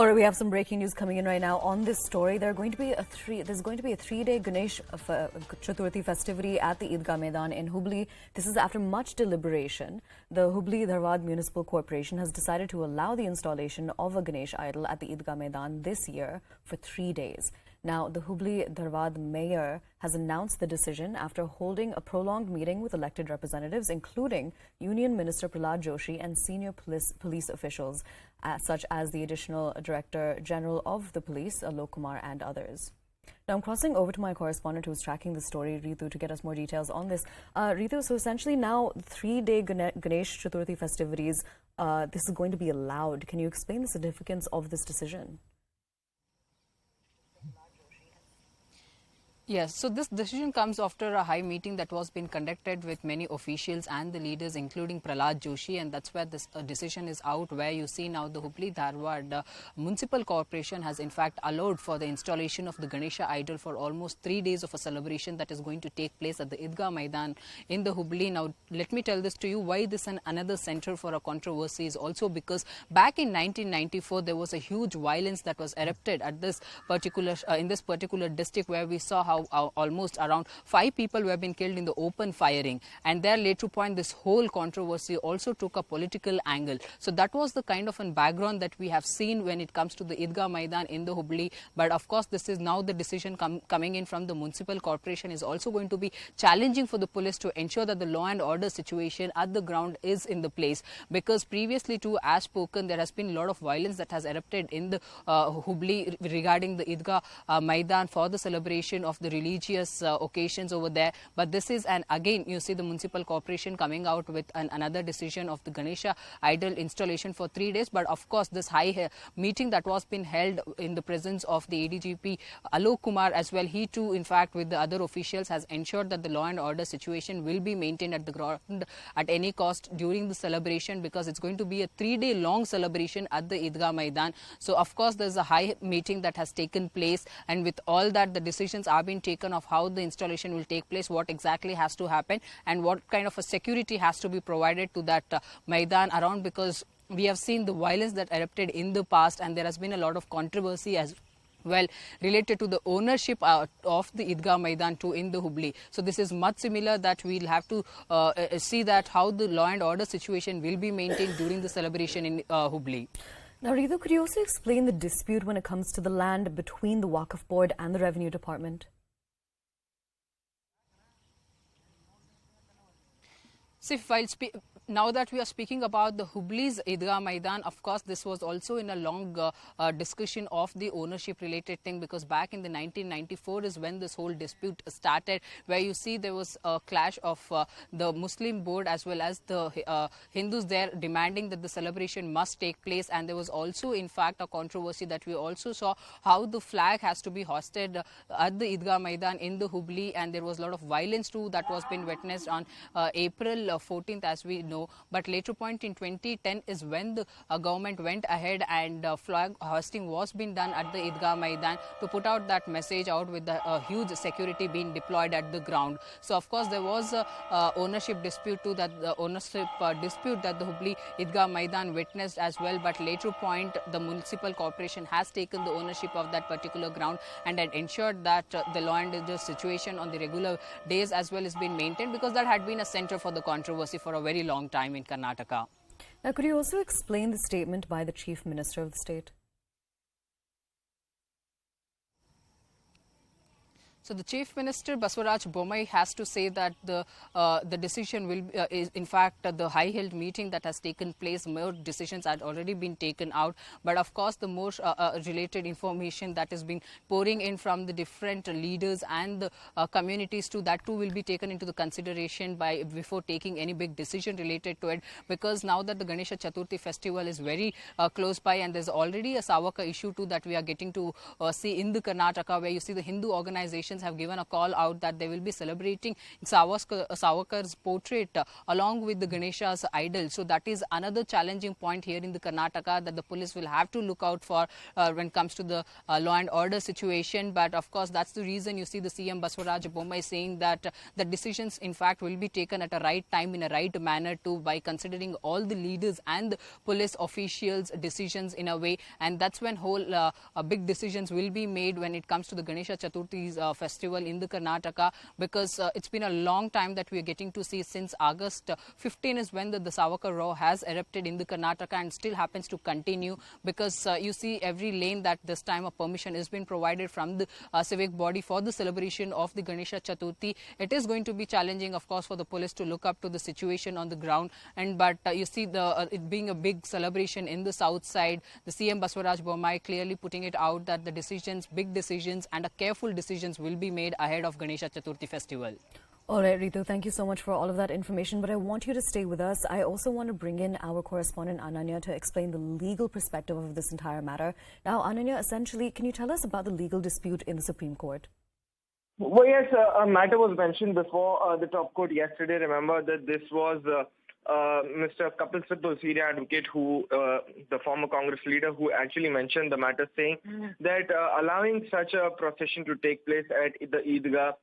All right, we have some breaking news coming in right now on this story. There's going to be a three-day Ganesh Chaturthi festivity at the Eidgah Maidan in Hubbali. This is after much deliberation. The Hubbali Dharwad Municipal Corporation has decided to allow the installation of a Ganesh idol at the Eidgah Maidan this year for 3 days. Now, the Hubbali Dharwad mayor has announced the decision after holding a prolonged meeting with elected representatives, including Union Minister Prahlad Joshi and senior police officials, such as the Additional Director General of the Police, Alok Kumar, and others. Now, I'm crossing over to my correspondent who's tracking the story, Ritu, to get us more details on this. Ritu, so essentially now 3-day Ganesh Chaturthi festivities, this is going to be allowed. Can you explain the significance of this decision? Yes, so this decision comes after a high meeting that was being conducted with many officials and the leaders, including Prahlad Joshi, and that's where this decision is out, where you see now the Hubbali Dharwad Municipal Corporation has in fact allowed for the installation of the Ganesha idol for almost 3 days of a celebration that is going to take place at the Eidgah Maidan in the Hubbali. Now, let me tell this to you, why this is another center for a controversy is also because back in 1994 there was a huge violence that was erupted at this particular in this particular district, where we saw how almost around 5 people were being killed in the open firing, and there later point this whole controversy also took a political angle. So that was the kind of a background that we have seen when it comes to the Eidgah Maidan in the Hubbali. But of course this is now the decision coming in from the municipal corporation is also going to be challenging for the police to ensure that the law and order situation at the ground is in the place, because previously too, as spoken, there has been a lot of violence that has erupted in the Hubbali regarding the Eidgah Maidan for the celebration of the religious occasions over there. But this is, and again you see the municipal corporation coming out with another decision of the Ganesha idol installation for 3 days. But of course this high meeting that was been held in the presence of the ADGP Alok Kumar as well, he too in fact with the other officials has ensured that the law and order situation will be maintained at the ground at any cost during the celebration, because it's going to be a 3-day long celebration at the Eidgah Maidan. So of course there's a high meeting that has taken place, and with all that the decisions are being taken of how the installation will take place, what exactly has to happen, and what kind of a security has to be provided to that Maidan around, because we have seen the violence that erupted in the past, and there has been a lot of controversy as well related to the ownership of the Eidgah Maidan too in the Hubbali. So this is much similar, that we'll have to see that how the law and order situation will be maintained during the celebration in Hubbali. Now, Ritu, could you also explain the dispute when it comes to the land between the Waqf Board and the Revenue Department? See, now that we are speaking about the Hubbali's Eidgah Maidan, of course, this was also in a long discussion of the ownership related thing, because back in the 1994 is when this whole dispute started, where you see there was a clash of the Muslim board as well as the Hindus there demanding that the celebration must take place. And there was also in fact a controversy that we also saw how the flag has to be hoisted at the Eidgah Maidan in the Hubbali, and there was a lot of violence too that was being witnessed on April 14th, as we know. But later point in 2010 is when the government went ahead and flag hoisting was being done at the Eidgah Maidan to put out that message out with the huge security being deployed at the ground. So of course there was a ownership dispute too, that the ownership dispute that the Hubbali Eidgah Maidan witnessed as well. But later point the municipal corporation has taken the ownership of that particular ground and had ensured that the law and order situation on the regular days as well is being maintained, because that had been a center for the controversy for a very long time in Karnataka. Now, could you also explain the statement by the Chief Minister of the state? So the Chief Minister Basavaraj Bommai has to say that the decision will is in fact the high-held meeting that has taken place. More decisions had already been taken out, but of course the more related information that is being pouring in from the different leaders and the communities too, that too will be taken into the consideration before taking any big decision related to it, because now that the Ganesh Chaturthi festival is very close by, and there's already a Savaka issue too that we are getting to see in the Karnataka, where you see the Hindu organization politicians have given a call out that they will be celebrating Savarkar's portrait along with the Ganesha's idol. So that is another challenging point here in the Karnataka that the police will have to look out for when it comes to the law and order situation. But of course, that's the reason you see the CM Basavaraj Bommai saying that the decisions in fact will be taken at a right time in a right manner too, by considering all the leaders and the police officials' decisions in a way. And that's when whole big decisions will be made when it comes to the Ganesh Chaturthi festival in the Karnataka, because it's been a long time that we are getting to see. Since August 15 is when the Savarkar Row has erupted in the Karnataka and still happens to continue, because you see every lane that this time a permission has been provided from the civic body for the celebration of the Ganesh Chaturthi. It is going to be challenging, of course, for the police to look up to the situation on the ground. But you see it being a big celebration in the south side, the CM Basavaraj Bommai clearly putting it out that the decisions, big decisions and a careful decisions will be made ahead of Ganesh Chaturthi festival. All right, Ritu, thank you so much for all of that information, but I want you to stay with us. I also want to bring in our correspondent Ananya to explain the legal perspective of this entire matter. Now, Ananya, essentially, can you tell us about the legal dispute in the Supreme Court? Well, yes, a matter was mentioned before the top court yesterday. Remember that this was Mr. Kapil Sibal, senior advocate, who the former Congress leader, who actually mentioned the matter, saying that allowing such a procession to take place at the Eidgah,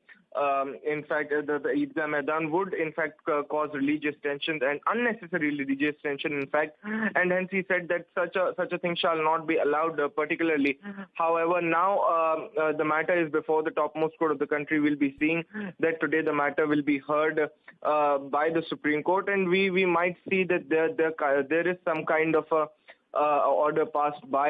in fact, the Eidgah Maidan would, in fact, cause religious tensions and unnecessary religious tension, in fact. And hence he said that such a thing shall not be allowed, particularly. However, now the matter is before the topmost court of the country. We'll be seeing that today the matter will be heard by the Supreme Court, and we might see that there is some kind of a order passed by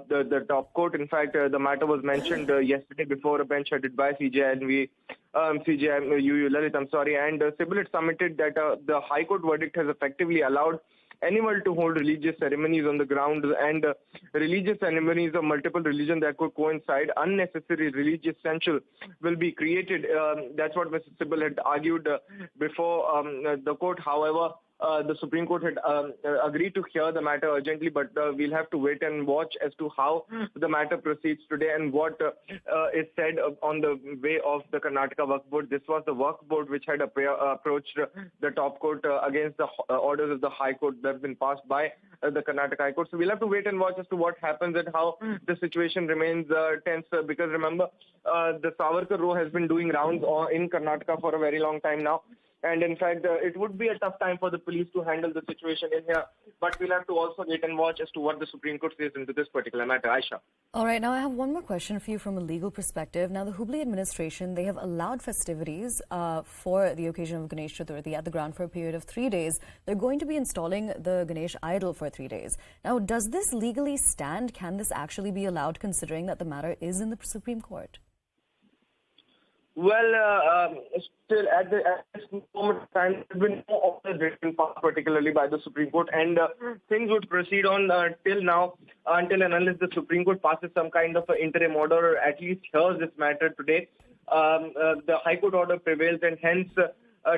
the top court. In fact, the matter was mentioned yesterday before a bench headed by CJI Lalit, and Sibal had submitted that the High Court verdict has effectively allowed anyone to hold religious ceremonies on the ground, and religious ceremonies of multiple religions that could coincide. Unnecessary religious tension will be created. That's what Mr. Sibal had argued before the court. However, the Supreme Court had agreed to hear the matter urgently, but we'll have to wait and watch as to how the matter proceeds today and what is said on the way of the Karnataka Work Board. This was the Work Board which had approached the top court against the orders of the High Court that have been passed by the Karnataka High Court. So we'll have to wait and watch as to what happens and how the situation remains tense, because remember, the Savarkar Row has been doing rounds in Karnataka for a very long time now. And in fact, it would be a tough time for the police to handle the situation in here. But we'll have to also wait and watch as to what the Supreme Court says into this particular matter. Aisha. All right, now I have one more question for you from a legal perspective. Now, the Hubbali administration, they have allowed festivities for the occasion of Ganesh Chaturthi at the ground for a period of 3 days. They're going to be installing the Ganesh idol for 3 days. Now, does this legally stand? Can this actually be allowed, considering that the matter is in the Supreme Court? Well, still at this moment of time, there has been no order written passed particularly by the Supreme Court, and things would proceed on till now, until and unless the Supreme Court passes some kind of an interim order, or at least hears this matter today. The High Court order prevails, and hence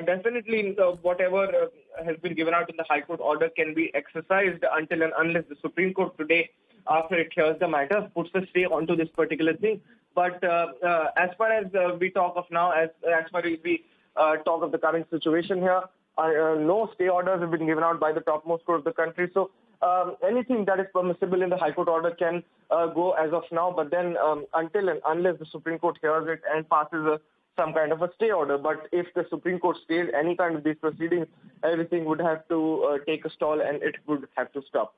definitely whatever has been given out in the High Court order can be exercised until and unless the Supreme Court today, after it hears the matter, puts a stay onto this particular thing. But as far as we talk of now, as far as we talk of the current situation here, no stay orders have been given out by the topmost court of the country. So anything that is permissible in the High Court order can go as of now. But then until and unless the Supreme Court hears it and passes some kind of a stay order. But if the Supreme Court stays any kind of these proceedings, everything would have to take a stall and it would have to stop.